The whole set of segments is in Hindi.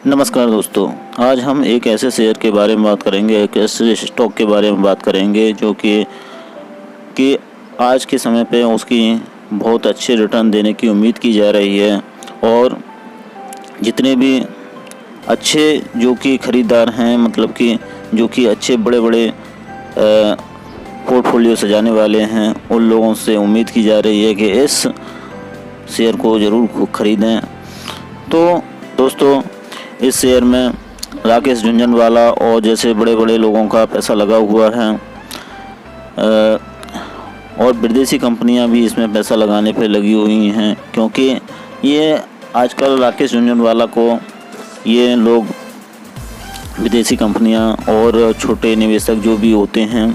नमस्कार दोस्तों, आज हम एक ऐसे शेयर के बारे में बात करेंगे, एक ऐसे स्टॉक के बारे में बात करेंगे जो कि आज के समय पे उसकी बहुत अच्छे रिटर्न देने की उम्मीद की जा रही है। और जितने भी अच्छे जो कि ख़रीदार हैं, मतलब कि जो कि अच्छे बड़े बड़े पोर्टफोलियो सजाने वाले हैं, उन लोगों से उम्मीद की जा रही है कि इस शेयर को ज़रूर ख़रीदें। तो दोस्तों, इस शेयर में राकेश झुनझुनवाला और जैसे बड़े बड़े लोगों का पैसा लगा हुआ है और विदेशी कंपनियां भी इसमें पैसा लगाने पे लगी हुई हैं, क्योंकि ये आजकल राकेश झुनझुनवाला को ये लोग विदेशी कंपनियां और छोटे निवेशक जो भी होते हैं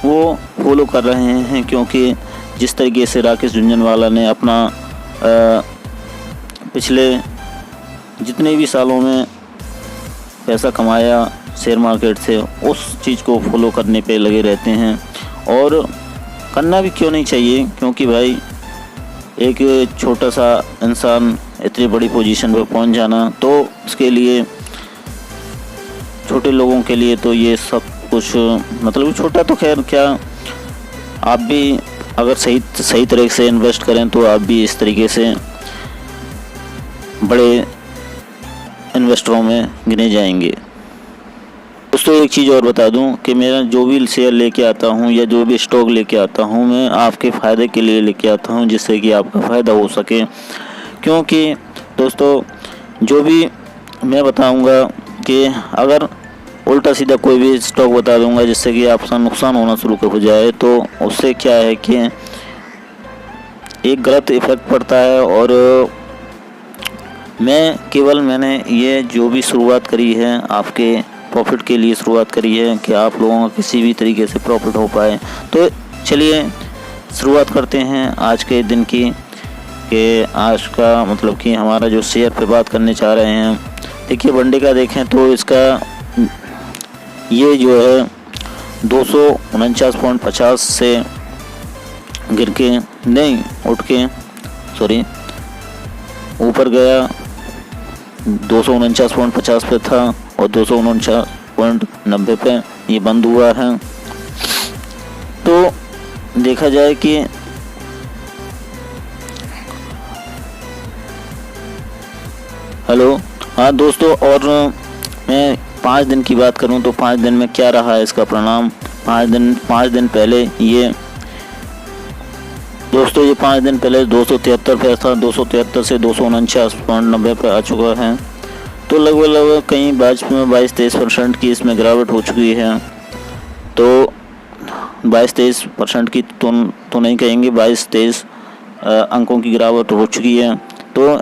वो फॉलो कर रहे हैं। क्योंकि जिस तरीके से राकेश झुनझुनवाला ने अपना पिछले जितने भी सालों में पैसा कमाया शेयर मार्केट से, उस चीज़ को फॉलो करने पे लगे रहते हैं। और करना भी क्यों नहीं चाहिए, क्योंकि भाई एक छोटा सा इंसान इतनी बड़ी पोजीशन पर पहुंच जाना, तो उसके लिए छोटे लोगों के लिए तो ये सब कुछ मतलब छोटा तो खैर क्या, आप भी अगर सही तरह से इन्वेस्ट करें तो आप भी इस तरीके से बड़े इन्वेस्टरों में गिने जाएंगे। दोस्तों, एक चीज़ और बता दूं कि मेरा जो भी शेयर लेके आता हूं या जो भी स्टॉक लेके आता हूं, मैं आपके फ़ायदे के लिए लेके आता हूं, जिससे कि आपका फ़ायदा हो सके। क्योंकि दोस्तों, जो भी मैं बताऊंगा कि अगर उल्टा सीधा कोई भी स्टॉक बता दूंगा जिससे कि आपका नुकसान होना शुरू हो जाए, तो उससे क्या है कि एक गलत इफ़ेक्ट पड़ता है। और मैंने ये जो भी शुरुआत करी है आपके प्रॉफिट के लिए शुरुआत करी है कि आप लोगों का किसी भी तरीके से प्रॉफिट हो पाए। तो चलिए शुरुआत करते हैं आज के दिन की, कि आज का मतलब कि हमारा जो शेयर पे बात करने चाह रहे हैं। देखिए, वनडे का देखें तो इसका ये जो है 249.50 से गिर के नहीं उठ के ऊपर गया, 249.50 पे था और 249.90 पे ये बंद हुआ है। तो देखा जाए कि हाँ दोस्तों, और मैं 5 दिन की बात करूं तो 5 दिन में क्या रहा है इसका परिणाम। 5 दिन पहले ये दोस्तों, ये 5 दिन पहले 273 पे था, 273 से 249.90 पे आ चुका है। तो लगभग कहीं 22-23% की इसमें गिरावट हो चुकी है। तो 22-23% की तो नहीं कहेंगे, 22-23 अंकों की गिरावट हो चुकी है। तो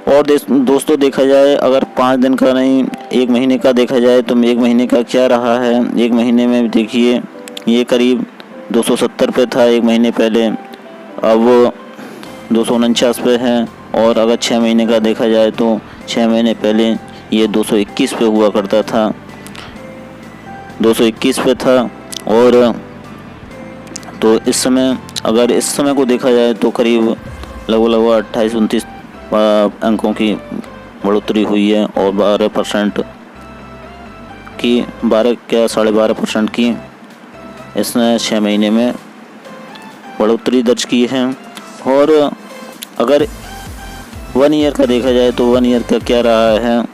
और दोस्तों, देखा जाए अगर 5 दिन का नहीं 1 महीने का देखा जाए तो 1 महीने का क्या रहा है। 1 महीने में देखिए, ये करीब 270 पे था 1 महीने पहले, अब 249 पे है। और अगर 6 महीने का देखा जाए तो 6 महीने पहले ये 221 पे हुआ करता था, 221 पे था। और तो इस समय अगर इस समय को देखा जाए तो करीब लगभग 28-29 अंकों की बढ़ोतरी हुई है और 12% की 12.5% की इसने 6 महीने में बढ़ोतरी दर्ज की है। और अगर 1 ईयर का देखा जाए तो 1 ईयर का क्या रहा है।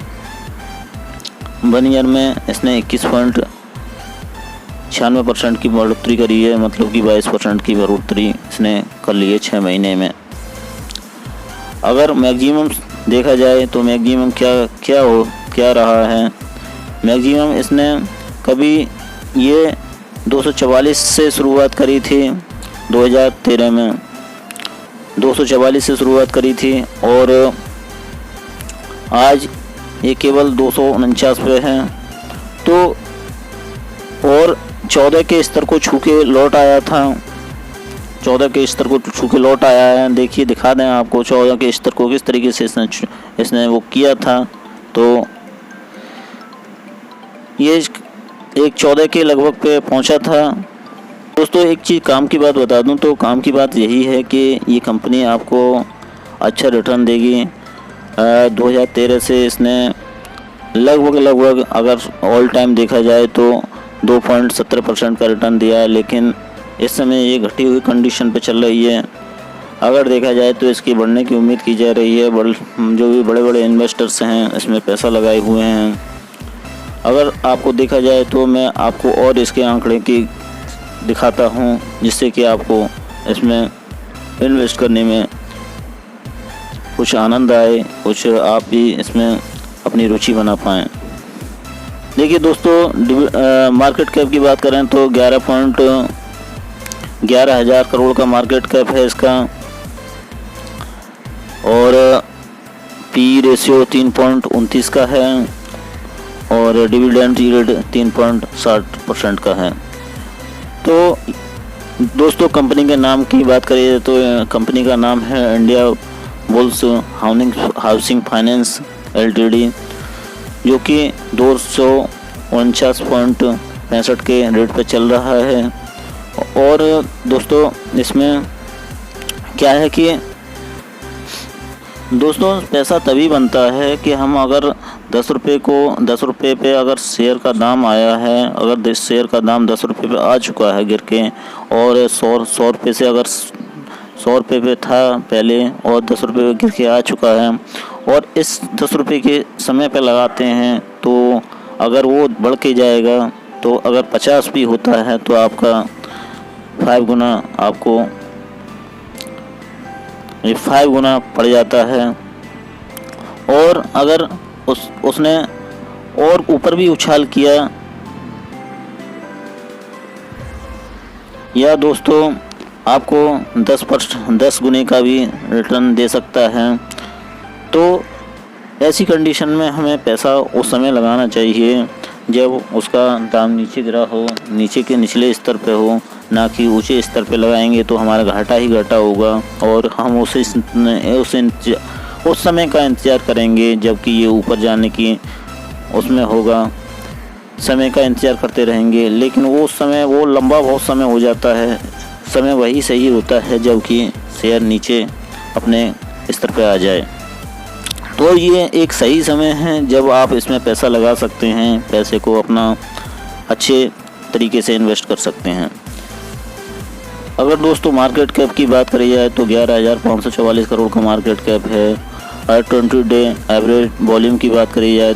1 ईयर में इसने 21.96% की बढ़ोतरी करी है, मतलब कि 22% की बढ़ोतरी इसने कर ली है 6 महीने में। अगर मैक्सिमम देखा जाए तो मैक्सिमम क्या रहा है। मैक्सिमम इसने कभी ये 244 से शुरुआत करी थी 2013 में, 244 से शुरुआत करी थी और आज ये केवल 249 पे है। तो और 14 के स्तर को छू के लौट आया था, 14 के स्तर को छू के लौट आया है। देखिए, दिखा दें आपको 14 के स्तर को किस तरीके से इसने वो किया था। तो ये एक 14 के लगभग पे पहुंचा था। दोस्तों, एक चीज़ काम की बात बता दूं तो काम की बात यही है कि ये कंपनी आपको अच्छा रिटर्न देगी 2013 से इसने लगभग अगर ऑल टाइम देखा जाए तो 2.17% का रिटर्न दिया है, लेकिन इस समय ये घटी हुई कंडीशन पे चल रही है। अगर देखा जाए तो इसकी बढ़ने की उम्मीद की जा रही है। जो भी बड़े बड़े इन्वेस्टर्स हैं इसमें पैसा लगाए हुए हैं। अगर आपको देखा जाए तो मैं आपको और इसके आंकड़े की दिखाता हूं, जिससे कि आपको इसमें इन्वेस्ट करने में कुछ आनंद आए, कुछ आप भी इसमें अपनी रुचि बना पाएँ। देखिए दोस्तों, मार्केट कैप की बात करें तो 11,000 करोड़ का मार्केट कैप है इसका, और पी रेशियो 3.29 का है, और डिविडेंड यील्ड 3.60% का है। तो दोस्तों, कंपनी के नाम की बात करिए तो कंपनी का नाम है India bulls housing finance LTD, जो कि 249.65 के रेट पे चल रहा है। और दोस्तों, इसमें क्या है कि दोस्तों पैसा तभी बनता है कि हम अगर 10 रुपये पे अगर शेयर का दाम आया है, अगर शेयर का दाम 10 रुपये पे आ चुका है गिर के, और 100 रुपये से अगर 100 रुपये पे था पहले और 10 रुपये पे गिर के आ चुका है, और इस 10 रुपये के समय पे लगाते हैं तो अगर वो बढ़ के जाएगा तो अगर 50 भी होता है तो आपका 5 गुना आपको 5 गुना पड़ जाता है। और अगर उसने और ऊपर भी उछाल किया या दोस्तों आपको 10 गुने का भी रिटर्न दे सकता है। तो ऐसी कंडीशन में हमें पैसा उस समय लगाना चाहिए जब उसका दाम नीचे गिरा हो, नीचे के निचले स्तर पे हो, ना कि ऊंचे स्तर पे लगाएंगे तो हमारा घाटा ही घाटा होगा, और हम उस समय का इंतज़ार करेंगे जबकि ये ऊपर जाने की उसमें होगा, समय का इंतज़ार करते रहेंगे। लेकिन वो समय वो लंबा बहुत समय हो जाता है। समय वही सही होता है जबकि शेयर नीचे अपने स्तर पे आ जाए। तो ये एक सही समय है जब आप इसमें पैसा लगा सकते हैं, पैसे को अपना अच्छे तरीके से इन्वेस्ट कर सकते हैं। अगर दोस्तों मार्केट कैप की बात करी जाए तो 11,544 करोड़ का मार्केट कैप है। और 20 डे एवरेज वॉल्यूम की बात करी जाए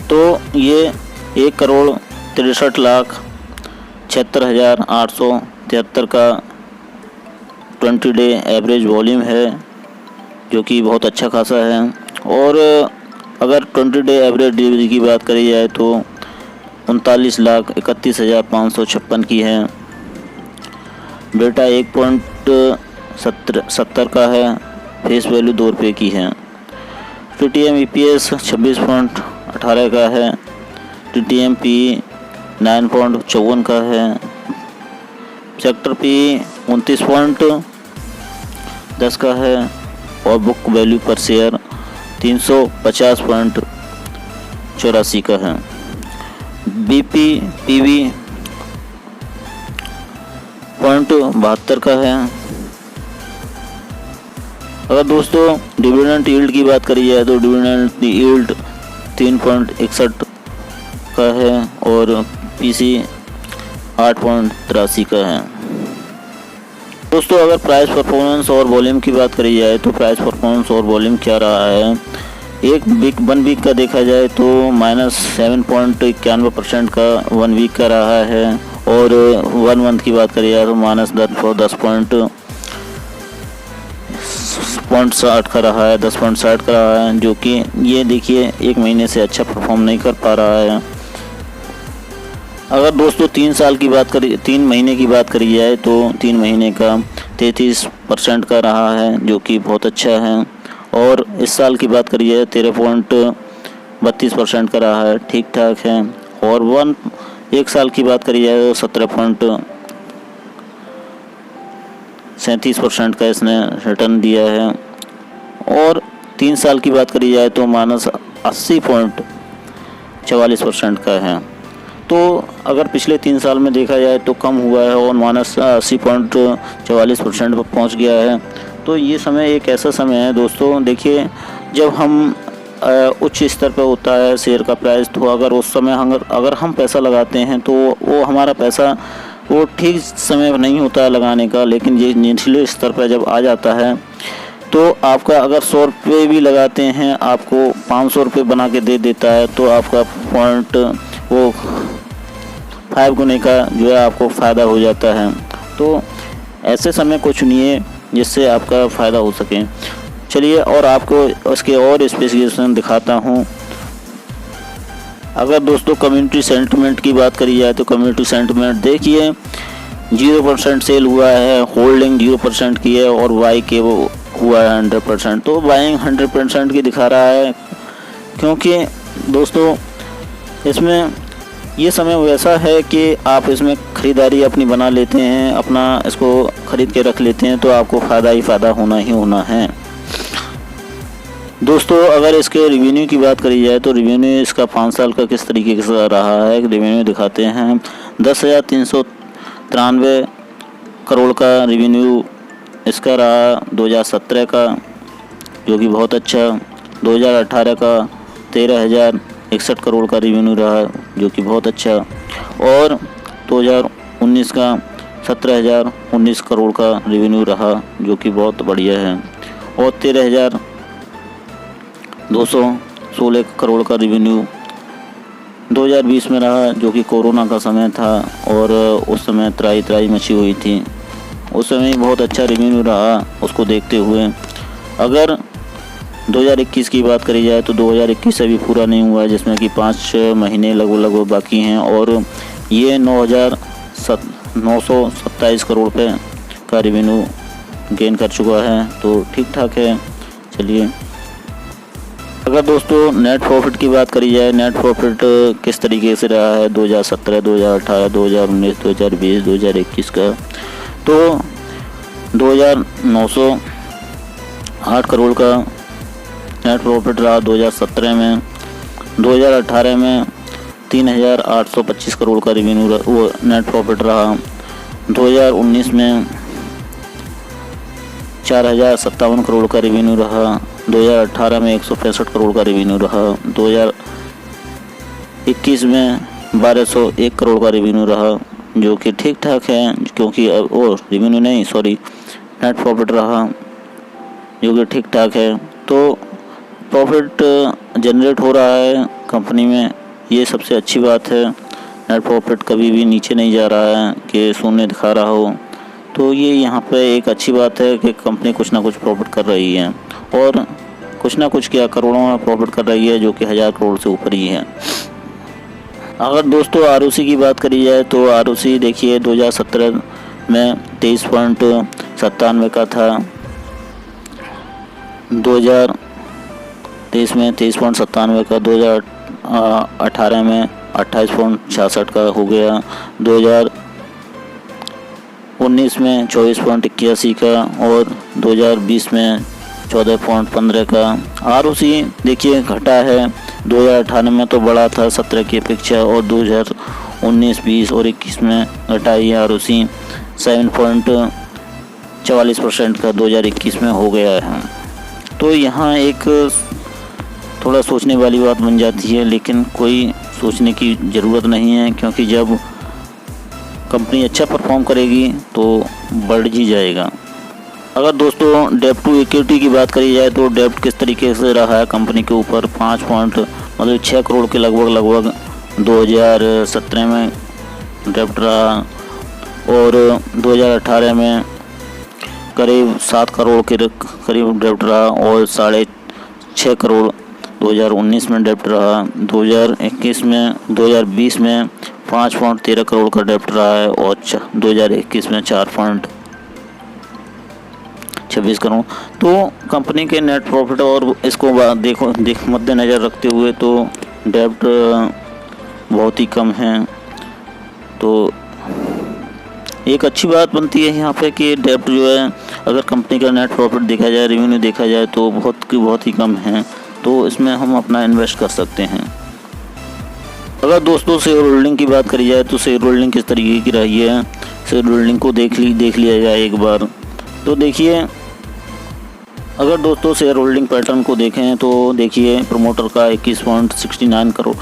तो ये 1,63,76,873 का 20 डे एवरेज वॉल्यूम है, जो कि बहुत अच्छा खासा है। और अगर 20 डे एवरेज डिलीवरी की बात करी जाए तो 39,31,556 की है। डेटा 1.70 का है, फेस वैल्यू 2 रुपये की है। TTM EPS 26.18 का है। TTM PE 9.54 का है। सेक्टर PE 29.10 का है, और बुक वैल्यू पर शेयर 350.84 का है। BPPV 0.72 का है। अगर दोस्तों डिविडेंड यील्ड की बात करी जाए तो डिविडेंड यील्ड 3.61 का है, और PC 8.83 का है। दोस्तों अगर प्राइस परफॉर्मेंस और वॉल्यूम की बात करी जाए तो प्राइस परफॉर्मेंस और वॉल्यूम क्या रहा है। वन वीक का देखा जाए तो -7.91% का 1 वीक का रहा है, और 1 मंथ की बात करी जाए तो -10.60 का रहा है, 10.60 का रहा है, जो कि ये देखिए 1 महीने से अच्छा परफॉर्म नहीं कर पा रहा है। अगर दोस्तों 3 महीने की बात करी जाए तो 3 महीने का 33% का रहा है, जो कि बहुत अच्छा है। और इस साल की बात करी जाए 13.32% का रहा है, ठीक ठाक है। और 1 साल की बात करी जाए तो 17.37% का इसने रिटर्न दिया है। और 3 साल की बात करी जाए तो -80.44% का है। तो अगर पिछले 3 साल में देखा जाए तो कम हुआ है और -80.44% पर पहुँच गया है। तो ये समय एक ऐसा समय है दोस्तों, देखिए जब हम उच्च स्तर पर होता है शेयर का प्राइस, तो अगर उस समय अगर हम पैसा लगाते हैं तो वो हमारा पैसा वो ठीक समय नहीं होता है लगाने का। लेकिन ये निचले स्तर पर जब आ जाता है तो आपका अगर 100 रुपये भी लगाते हैं, आपको 500 रुपये बना के दे देता है, तो आपका पॉइंट वो 5 गुने का जो है आपको फ़ायदा हो जाता है। तो ऐसे समय को चुनिए जिससे आपका फ़ायदा हो सके। चलिए और आपको उसके और स्पेसिफिकेशन दिखाता हूँ। अगर दोस्तों कम्युनिटी सेंटिमेंट की बात करी जाए तो कम्युनिटी सेंटिमेंट देखिए 0% सेल हुआ है, होल्डिंग 0% की है और बाई के वो हुआ है 100%। तो बाइंग 100% की दिखा रहा है, क्योंकि दोस्तों इसमें ये समय वैसा है कि आप इसमें ख़रीदारी अपनी बना लेते हैं, अपना इसको ख़रीद के रख लेते हैं, तो आपको फ़ायदा ही फ़ायदा होना ही होना है दोस्तों। अगर इसके रिवेन्यू की बात करी जाए तो रिवेन्यू इसका 5 साल का किस तरीके से रहा है, रिवेन्यू दिखाते हैं। 10,393 करोड़ का रिवेन्यू इसका रहा 2017 का, जो कि बहुत अच्छा। 2018 का 13,061 करोड़ का रिवेन्यू रहा, जो कि बहुत अच्छा। और 2019 का 17,019 करोड़ का रिवेन्यू रहा, जो कि बहुत बढ़िया है। और 13,216 करोड़ का रिवेन्यू 2020 में रहा, जो कि कोरोना का समय था और उस समय त्राही मची हुई थी। उस समय बहुत अच्छा रिवेन्यू रहा उसको देखते हुए। अगर 2021 की बात करी जाए तो 2021 अभी पूरा नहीं हुआ है, जिसमें कि 5 महीने लगभग बाकी हैं, और ये 9,927 करोड़ रुपये का रिवेन्यू गेन कर चुका है, तो ठीक ठाक है। चलिए अगर दोस्तों नेट प्रॉफिट की बात करी जाए, नेट प्रॉफिट किस तरीके से रहा है 2017, 2018, 2019, 2020, 2021 का, तो 2,908 करोड़ का नेट प्रॉफिट रहा 2017 में। 2018 में 3,825 करोड़ का रिवेन्यू वो नेट प्रॉफिट रहा। 2019 में 4,057 करोड़ का रिवेन्यू रहा। 2018 में 165 करोड़ का रिवेन्यू रहा। 2021 में 1,201 करोड़ का रिवेन्यू रहा, जो कि ठीक ठाक है, क्योंकि वो रिवेन्यू नहीं सॉरी नेट प्रॉफिट रहा, जो कि ठीक ठाक है। तो प्रॉफिट जनरेट हो रहा है कंपनी में, ये सबसे अच्छी बात है। नेट प्रॉफिट कभी भी नीचे नहीं जा रहा है कि शून्य दिखा रहा हो, तो ये यहाँ पे एक अच्छी बात है कि कंपनी कुछ ना कुछ प्रॉफिट कर रही है, और कुछ ना कुछ क्या करोड़ों में प्रॉफिट कर रही है, जो कि 1,000 करोड़ से ऊपर ही है। अगर दोस्तों आरओसी की बात करी जाए तो आरओसी देखिए 2017 में 23.97 का था, 2023 में 23.97 का, 2018 में 28.66 का हो गया, 2019 में 24.81 का, और 2020 में 14.15 का। आरओसी देखिए घटा है, 2018 में तो बड़ा था 17 की अपेक्षा, और 2019, 20 और 21 में घटाई आरओसी 7.44% का 2021 में हो गया है। तो यहाँ एक थोड़ा सोचने वाली बात बन जाती है, लेकिन कोई सोचने की ज़रूरत नहीं है, क्योंकि जब कंपनी अच्छा परफॉर्म करेगी तो बढ़ ही जाएगा। अगर दोस्तों डेब्ट टू इक्विटी की बात करी जाए तो डेब्ट किस तरीके से रहा है कंपनी के ऊपर, 6 करोड़ के लगभग 2017 में डेब्ट रहा, और 2018 में करीब 7 करोड़ के करीब डेब्ट रहा, और 6.5 करोड़ 2019 में डेब्ट रहा। 2020 में 5.13 करोड़ का डेब्ट रहा है, और 2021 में 4.26 करोड़। तो कंपनी के नेट प्रॉफिट और इसको मद्देनज़र रखते हुए तो डेब्ट बहुत ही कम है। तो एक अच्छी बात बनती है यहाँ पे कि डेब्ट जो है, अगर कंपनी का नेट प्रॉफिट देखा जाए, रेवेन्यू देखा जाए तो बहुत ही कम है, तो इसमें हम अपना इन्वेस्ट कर सकते हैं। अगर दोस्तों शेयर होल्डिंग की बात करी जाए तो शेयर होल्डिंग किस तरीके की रही है, शेयर होल्डिंग को देख लिया जाए एक बार। तो देखिए अगर दोस्तों शेयर होल्डिंग पैटर्न को देखें तो देखिए प्रमोटर का 21.69 करोड़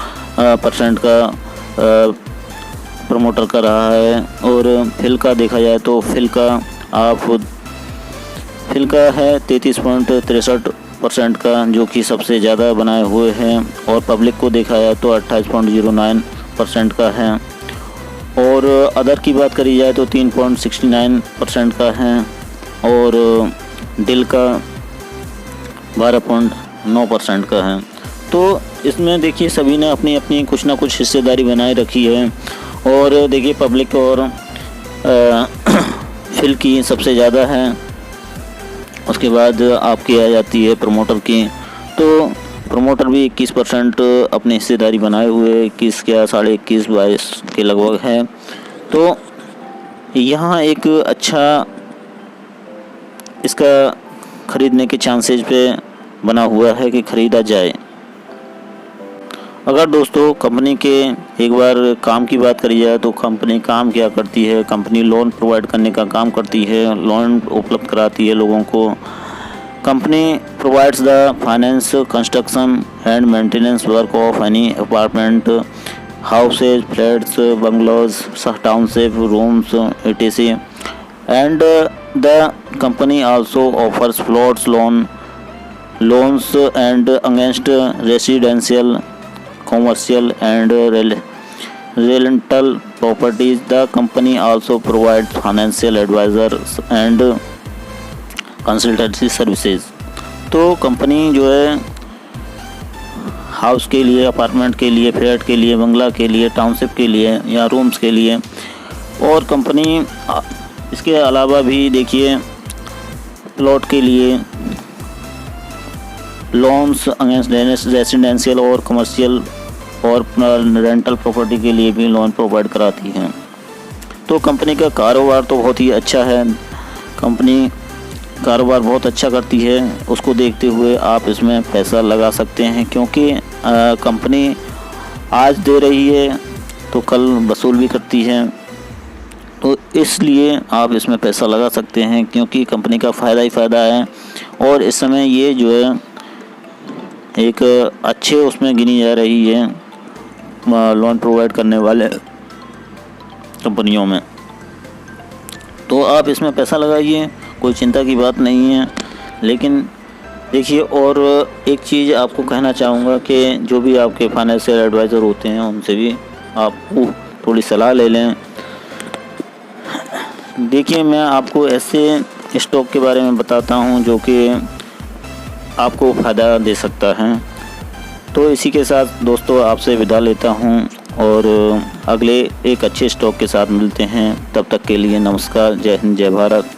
% का प्रमोटर का रहा है। और फिल का देखा जाए तो फिल का है 33.63% का, जो कि सबसे ज़्यादा बनाए हुए हैं। और पब्लिक को देखा जाए तो 28.09% का है। और अदर की बात करी जाए तो 3.69% का है। और डिल का 12.9% का है। तो इसमें देखिए सभी ने अपनी अपनी कुछ ना कुछ हिस्सेदारी बनाए रखी है। और देखिए पब्लिक और फिल की सबसे ज़्यादा है, उसके बाद आपकी आ जाती है प्रमोटर की। तो प्रमोटर भी 21% अपनी हिस्सेदारी बनाए हुए 21 क्या 21.5-22 के लगभग है। तो यहाँ एक अच्छा इसका ख़रीदने के चांसेस पे बना हुआ है कि ख़रीदा जाए। अगर दोस्तों कंपनी के एक बार काम की बात करी जाए तो कंपनी काम क्या करती है, कंपनी लोन प्रोवाइड करने का काम करती है, लोन उपलब्ध कराती है लोगों को। Company provides the finance, construction and maintenance work of any apartment, houses, flats, bungalows, township, rooms etc. And the company also offers floats loans and against residential, commercial and rental properties. The company also provides financial advisors and consultancy services. तो कंपनी जो है हाउस के लिए, अपार्टमेंट के लिए, फ्लैट के लिए, बंगला के लिए, टाउनशिप के लिए या रूम्स के लिए, और कंपनी इसके अलावा भी देखिए प्लॉट के लिए लोन्स अगेंस्ट रेसिडेंशियल और कमर्शियल और रेंटल प्रॉपर्टी के लिए भी लोन प्रोवाइड कराती हैं। तो कंपनी का कारोबार तो बहुत ही अच्छा है, कंपनी कारोबार बहुत अच्छा करती है। उसको देखते हुए आप इसमें पैसा लगा सकते हैं, क्योंकि कंपनी आज दे रही है तो कल वसूल भी करती है। तो इसलिए आप इसमें पैसा लगा सकते हैं, क्योंकि कंपनी का फ़ायदा ही फ़ायदा है। और इस समय ये जो है एक अच्छे उसमें गिनी जा रही है लोन प्रोवाइड करने वाले कंपनियों में। तो आप इसमें पैसा लगाइए, कोई चिंता की बात नहीं है। लेकिन देखिए, और एक चीज़ आपको कहना चाहूँगा कि जो भी आपके फाइनेंशियल एडवाइज़र होते हैं उनसे भी आप थोड़ी सलाह ले लें। देखिए, मैं आपको ऐसे स्टॉक के बारे में बताता हूँ जो कि आपको फ़ायदा दे सकता है। तो इसी के साथ दोस्तों आपसे विदा लेता हूँ और अगले एक अच्छे स्टॉक के साथ मिलते हैं। तब तक के लिए नमस्कार, जय हिंद, जय भारत।